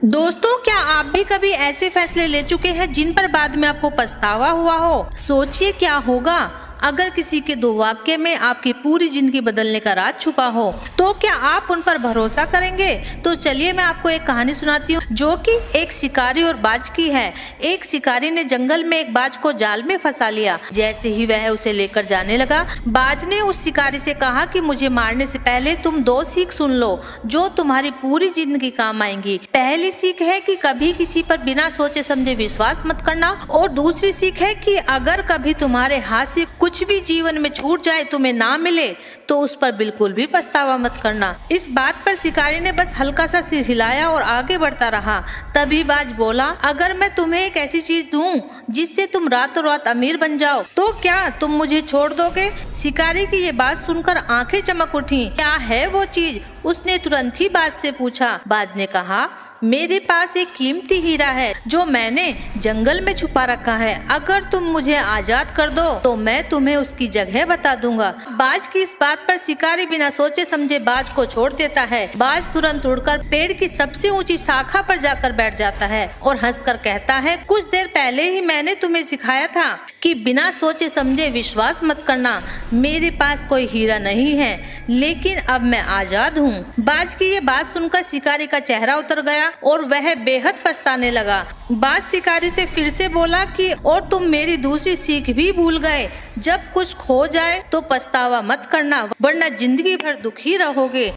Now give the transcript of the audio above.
दोस्तों, क्या आप भी कभी ऐसे फैसले ले चुके हैं जिन पर बाद में आपको पछतावा हुआ हो? सोचिए क्या होगा अगर किसी के दो वाक्य में आपकी पूरी जिंदगी बदलने का राज छुपा हो। तो क्या आप उन पर भरोसा करेंगे? तो चलिए मैं आपको एक कहानी सुनाती हूँ जो कि एक शिकारी और बाज की है। एक शिकारी ने जंगल में एक बाज को जाल में फंसा लिया। जैसे ही वह उसे लेकर जाने लगा, बाज ने उस शिकारी से कहा कि मुझे मारने से पहले तुम दो सीख सुन लो जो तुम्हारी पूरी जिंदगी काम आएंगी। पहली सीख है कि कभी किसी पर बिना सोचे समझे विश्वास मत करना, और दूसरी सीख है कि अगर कभी तुम्हारे हाथ से कुछ भी जीवन में छूट जाए, तुम्हें ना मिले, तो उस पर बिल्कुल भी पछतावा मत करना। इस बात पर शिकारी ने बस हल्का सा सिर हिलाया और आगे बढ़ता रहा। तभी बाज बोला, अगर मैं तुम्हें एक ऐसी चीज दूं जिससे तुम रातों रात अमीर बन जाओ, तो क्या तुम मुझे छोड़ दोगे? शिकारी की ये बात सुनकर आंखें चमक उठी। क्या है वो चीज? उसने तुरंत ही बाज से पूछा। बाज ने कहा, मेरे पास एक कीमती हीरा है जो मैंने जंगल में छुपा रखा है। अगर तुम मुझे आजाद कर दो तो मैं तुम्हें उसकी जगह बता दूंगा। बाज की इस बात पर शिकारी बिना सोचे समझे बाज को छोड़ देता है। बाज तुरंत उड़कर पेड़ की सबसे ऊंची शाखा पर जाकर बैठ जाता है और हंसकर कहता है, कुछ देर पहले ही मैंने तुम्हें सिखाया था कि बिना सोचे समझे विश्वास मत करना। मेरे पास कोई हीरा नहीं है, लेकिन अब मैं आजाद हूँ। बाज की ये बात सुनकर शिकारी का चेहरा उतर गया और वह बेहद पछताने लगा। बाज शिकारी से फिर से बोला कि और तुम मेरी दूसरी सीख भी भूल गए, जब कुछ खो जाए तो पछतावा मत करना, वरना जिंदगी भर दुखी रहोगे।